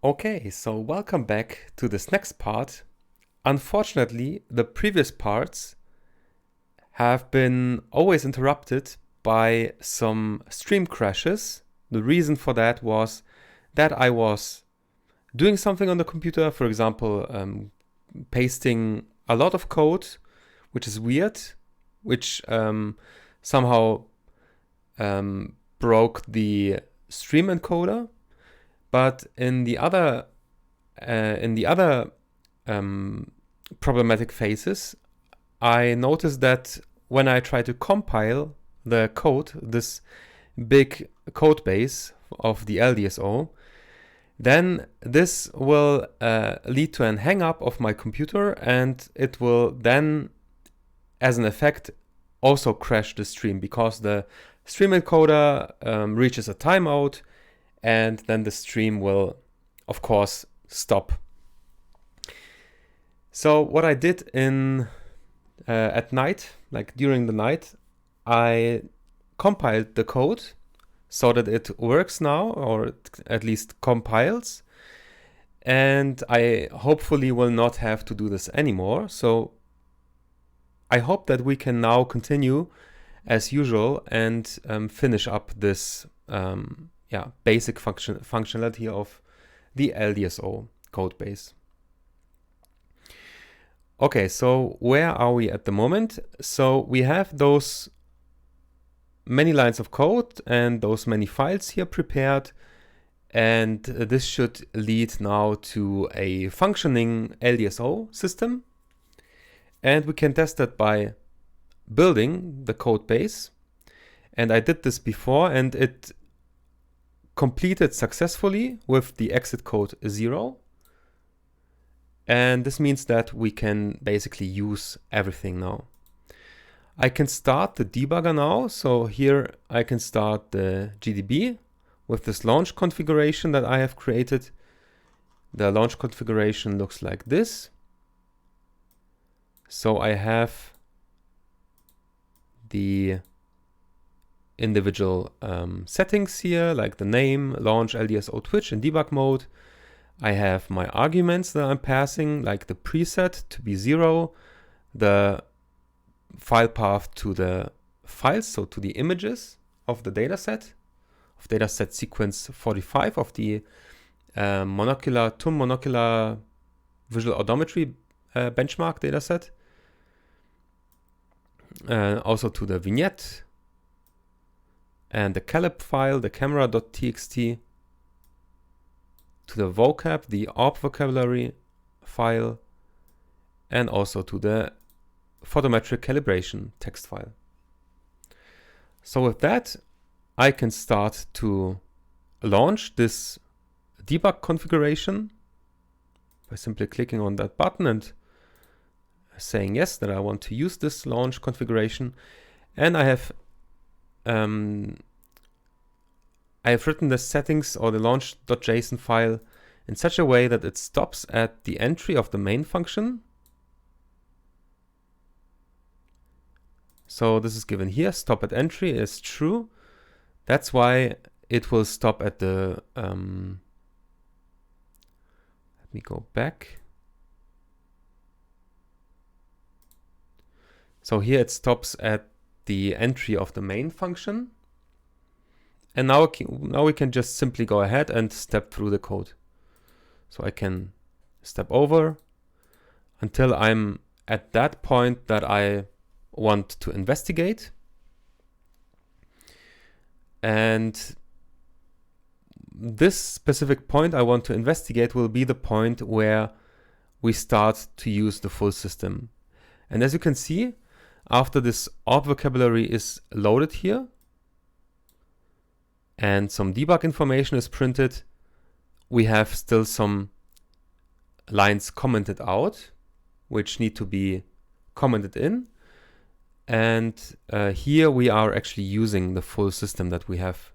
Okay, so welcome back to this next part. Unfortunately, the previous parts have been always interrupted by some stream crashes. The reason for that was that I was doing something on the computer, for example, pasting a lot of code, which is weird, which somehow broke the stream encoder. But in the other problematic phases, I noticed that when I try to compile the code, this big code base of the LDSO, then this will lead to an hang up of my computer, and it will then, as an effect, also crash the stream because the stream encoder reaches a timeout, and then the stream will, of course, stop. So what I did at night, like during the night, I compiled the code so that it works now, or at least compiles. And I hopefully will not have to do this anymore. So I hope that we can now continue as usual and finish up this basic functionality of the LDSO code base. Okay, so where are we at the moment? So we have those many lines of code and those many files here prepared, and this should lead now to a functioning LDSO system. And we can test that by building the code base. And I did this before, and it completed successfully with the exit code 0. And this means that we can basically use everything now. I can start the debugger now. So here I can start the GDB with this launch configuration that I have created. The launch configuration looks like this. So I have the individual settings here, like the name, launch, LDSO, Twitch, and debug mode. I have my arguments that I'm passing, like the preset to be 0, the file path to the files, so to the images of the dataset, of dataset sequence 45 of the TUM monocular visual odometry benchmark dataset. Also to the vignette, and the calip file, the camera.txt, to the vocab, the ARP vocabulary file, and also to the photometric calibration text file. So with that, I can start to launch this debug configuration by simply clicking on that button and saying yes, that I want to use this launch configuration. And I have written the settings or the launch.json file in such a way that it stops at the entry of the main function. So this is given here, stop at entry is true. That's why it will stop at the, let me go back. So here it stops at the entry of the main function. And now we can just simply go ahead and step through the code. So I can step over until I'm at that point that I want to investigate. And this specific point I want to investigate will be the point where we start to use the full system. And as you can see, after this ARP vocabulary is loaded here, and some debug information is printed, we have still some lines commented out, which need to be commented in. And here we are actually using the full system that we have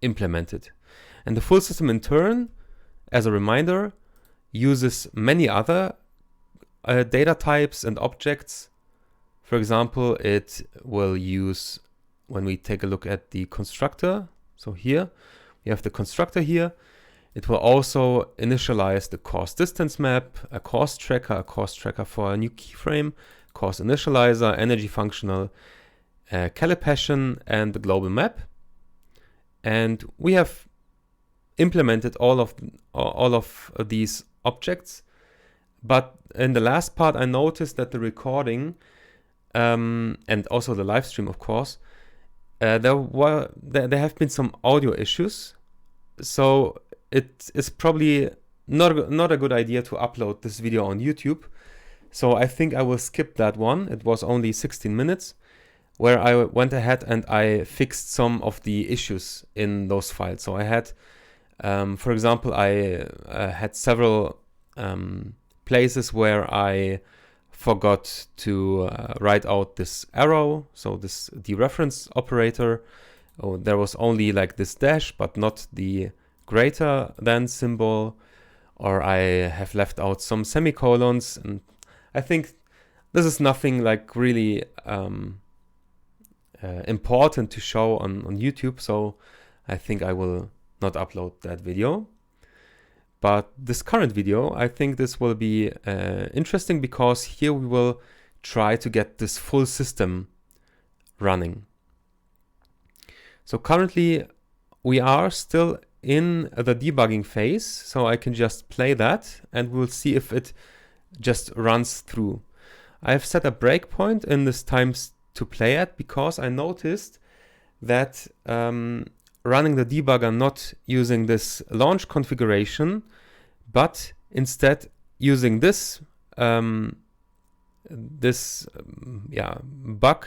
implemented. And the full system in turn, as a reminder, uses many other data types and objects. For example, it will use, when we take a look at the constructor, so here we have the constructor here, It will also initialize the course distance map, a course tracker for a new keyframe, course initializer, energy functional, calipation, and the global map. And we have implemented all of these objects. But in the last part, I noticed that the recording and also the live stream, of course, there have been some audio issues. So it is probably not a good idea to upload this video on YouTube. So I think I will skip that one. It was only 16 minutes, where I went ahead and I fixed some of the issues in those files. So I had, for example, I had several places where I forgot to write out this arrow, so this dereference operator. Oh, there was only like this dash, but not the greater than symbol, or I have left out some semicolons, and I think this is nothing like really important to show on YouTube, so I think I will not upload that video. But this current video, I think this will be interesting, because here we will try to get this full system running. So currently we are still in the debugging phase, so I can just play that and we'll see if it just runs through. I have set a breakpoint in this times to play at, because I noticed that running the debugger not using this launch configuration, but instead using this bug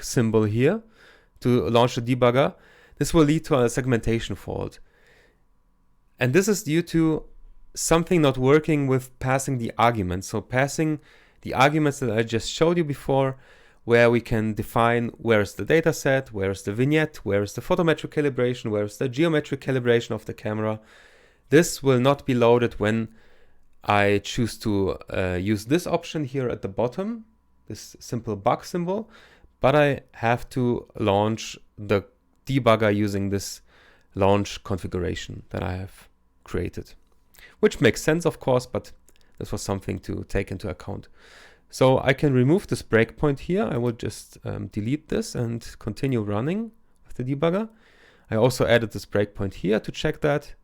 symbol here to launch the debugger, this will lead to a segmentation fault. And this is due to something not working with passing the arguments. So passing the arguments that I just showed you before, where we can define where is the data set, where is the vignette, where is the photometric calibration, where is the geometric calibration of the camera. This will not be loaded when I choose to use this option here at the bottom, this simple bug symbol, but I have to launch the debugger using this launch configuration that I have created, which makes sense, of course, but this was something to take into account. So I can remove this breakpoint here. I will just delete this and continue running with the debugger. I also added this breakpoint here to check that.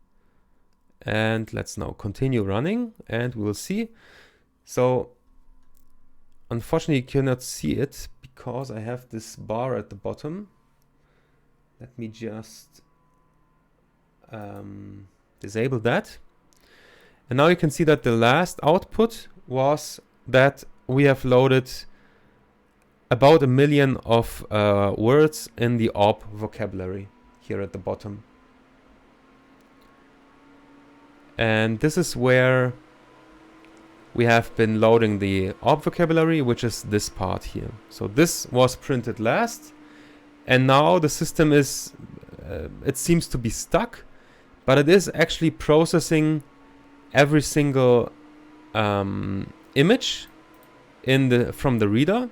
And let's now continue running and we will see. So unfortunately you cannot see it because I have this bar at the bottom. Let me just disable that. And now you can see that the last output was that we have loaded about 1 million of words in the ORB vocabulary here at the bottom. And this is where we have been loading the ORB vocabulary, which is this part here. So this was printed last, and now the system is, it seems to be stuck, but it is actually processing every single image from the reader.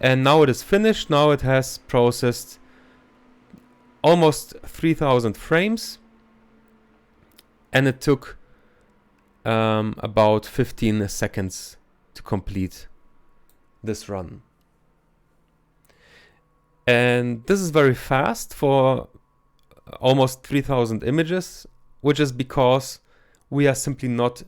And now it is finished. Now it has processed almost 3000 frames. And it took about 15 seconds to complete this run. And this is very fast for almost 3000 images, which is because we are simply not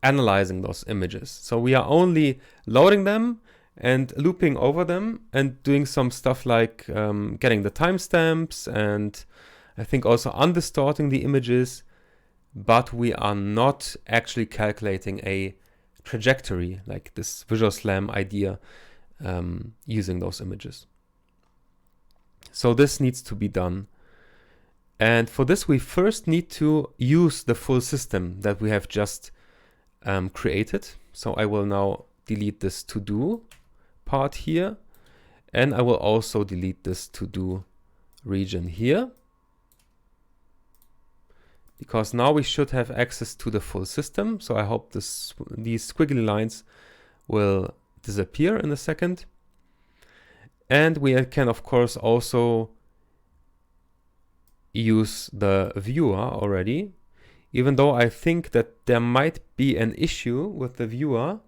analyzing those images. So we are only loading them and looping over them and doing some stuff like getting the timestamps and I think also undistorting the images. But we are not actually calculating a trajectory like this Visual Slam idea using those images. So this needs to be done. And for this, we first need to use the full system that we have just created. So I will now delete this to-do part here. And I will also delete this to-do region here, because now we should have access to the full system. So I hope these squiggly lines will disappear in a second. And we can, of course, also use the viewer already even though I think that there might be an issue with the viewer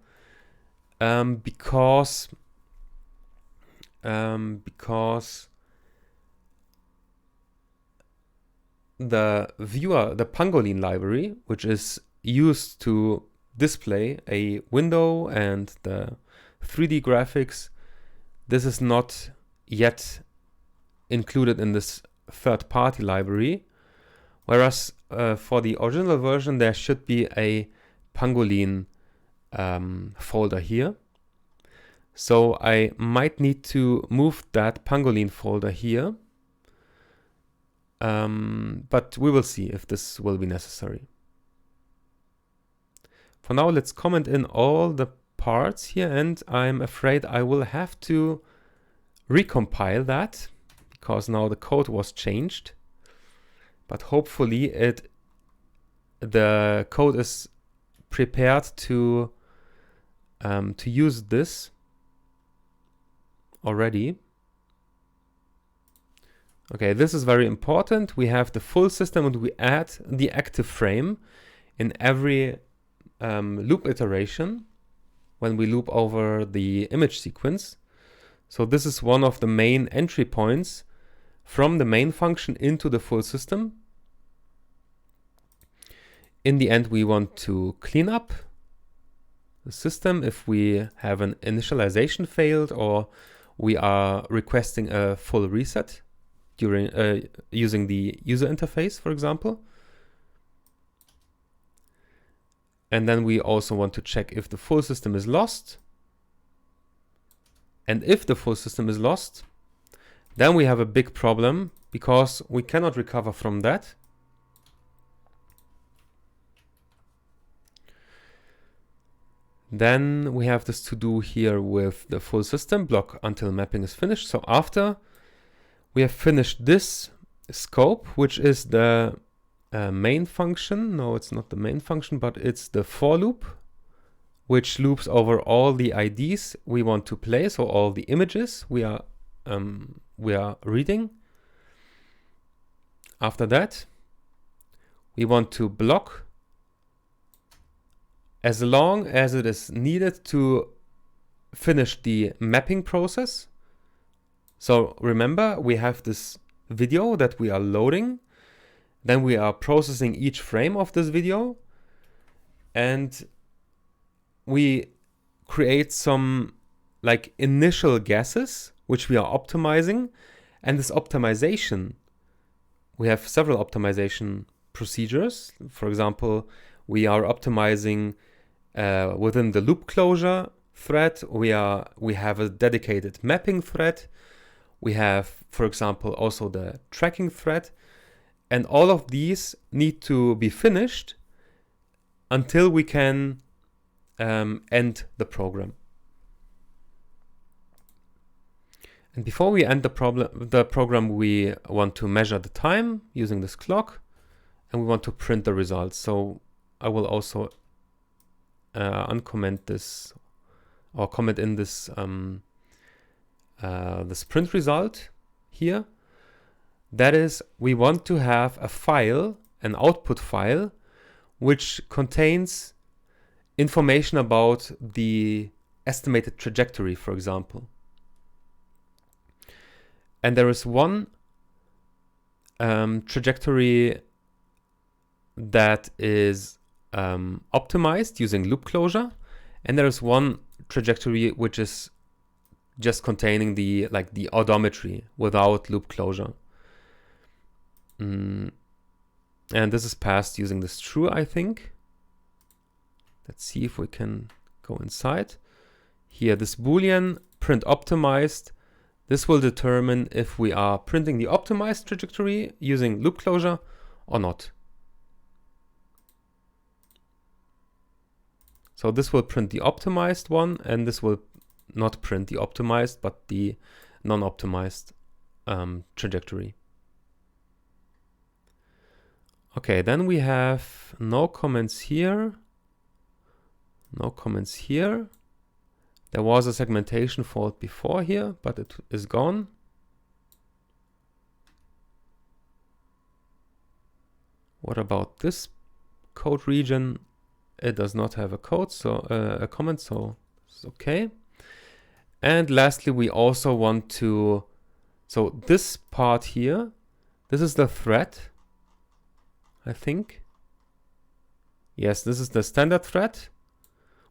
because the viewer, the pangolin library, which is used to display a window and the 3D graphics, this is not yet included in this third-party library, whereas for the original version there should be a pangolin folder here. So I might need to move that pangolin folder here, but we will see if this will be necessary. For now, let's comment in all the parts here, and I'm afraid I will have to recompile that because now the code was changed. But hopefully the code is prepared to use this already. Okay, this is very important. We have the full system and we add the active frame in every loop iteration when we loop over the image sequence. So this is one of the main entry points from the main function into the full system. In the end, we want to clean up the system if we have an initialization failed or we are requesting a full reset during using the user interface, for example. And then we also want to check if the full system is lost. And if the full system is lost, then we have a big problem because we cannot recover from that. Then we have this to do here with the full system block until mapping is finished. So after we have finished this scope, which is the main function. No, it's not the main function, but it's the for loop, which loops over all the IDs we want to play. So all the images we are reading. After that, we want to block as long as it is needed to finish the mapping process. So remember, we have this video that we are loading. Then we are processing each frame of this video. And we create some like initial guesses, which we are optimizing. And this optimization, we have several optimization procedures. For example, we are optimizing within the loop closure thread. We have a dedicated mapping thread. We have, for example, also the tracking thread. And all of these need to be finished until we can end the program. And before we end the program, we want to measure the time using this clock, and we want to print the results. So I will also uncomment this or comment in this this print result here. That is, we want to have a file, an output file, which contains information about the estimated trajectory, for example. And there is one trajectory that is optimized using loop closure, and there is one trajectory which is just containing the odometry without loop closure. And this is passed using this true, I think. Let's see if we can go inside. Here, this Boolean print optimized. This will determine if we are printing the optimized trajectory using loop closure or not. So this will print the optimized one, and this will not print the optimized, but the non-optimized trajectory. Okay, then we have no comments here. No comments here. There was a segmentation fault before here, but it is gone. What about this code region, it does not have a code, so a comment, so it's okay. And lastly, we also want to, so this part here, this is the thread, I think. Yes, this is the standard thread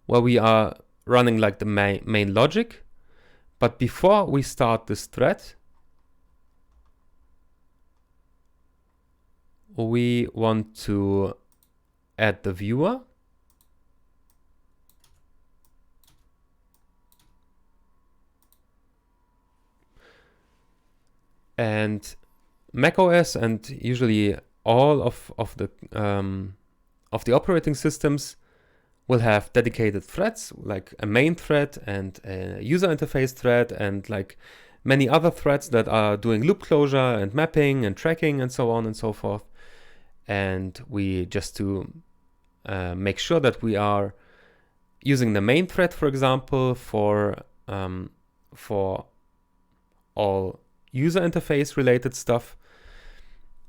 where we are running like the main logic. But before we start this thread, we want to add the viewer. And macOS and usually all of the operating systems will have dedicated threads, like a main thread and a user interface thread and like many other threads that are doing loop closure and mapping and tracking and so on and so forth. And we just to make sure that we are using the main thread, for example, for all user interface related stuff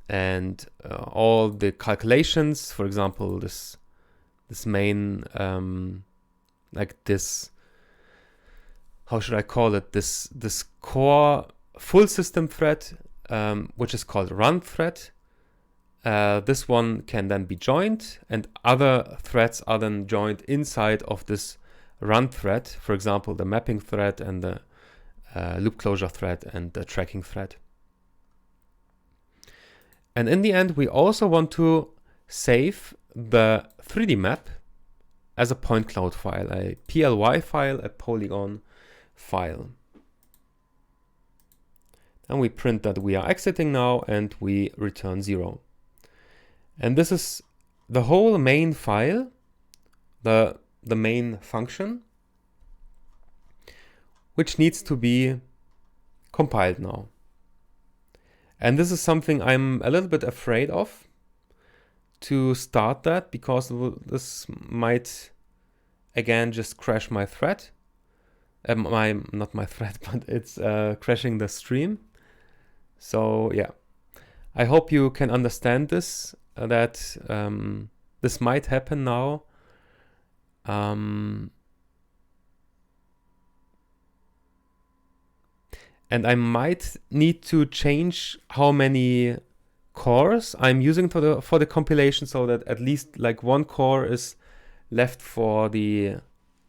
and all the calculations, for example, this main like this, how should I call it, this core full system thread, which is called run thread. This one can then be joined, and other threads are then joined inside of this run thread, for example the mapping thread and the loop closure thread and the tracking thread. And in the end, we also want to save the 3D map as a point cloud file, a PLY file, a polygon file. And we print that we are exiting now and we return 0. And this is the whole main file, the main function, which needs to be compiled now. And this is something I'm a little bit afraid of, to start that, because this might again just crash my thread. Not my thread, but it's crashing the stream. So yeah, I hope you can understand this, that this might happen now. And I might need to change how many cores I'm using for the compilation, so that at least like one core is left for the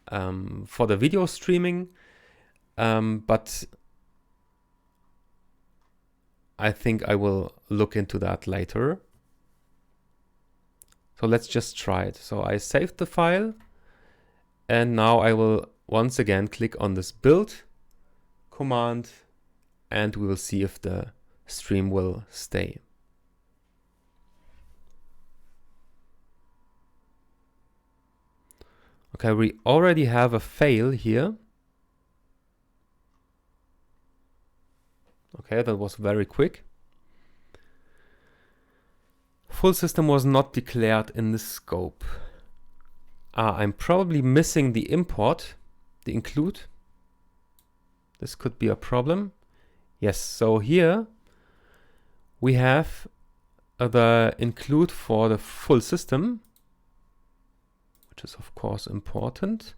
video streaming. But I think I will look into that later. So let's just try it. So I saved the file, and now I will once again click on this build command, and we will see if the stream will stay. Okay, we already have a fail here. Okay, that was very quick. Full system was not declared in the scope. I'm probably missing the import, the include. This could be a problem. Yes, so here we have the include for the full system, which is of course important.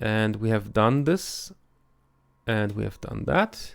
And we have done this, and we have done that.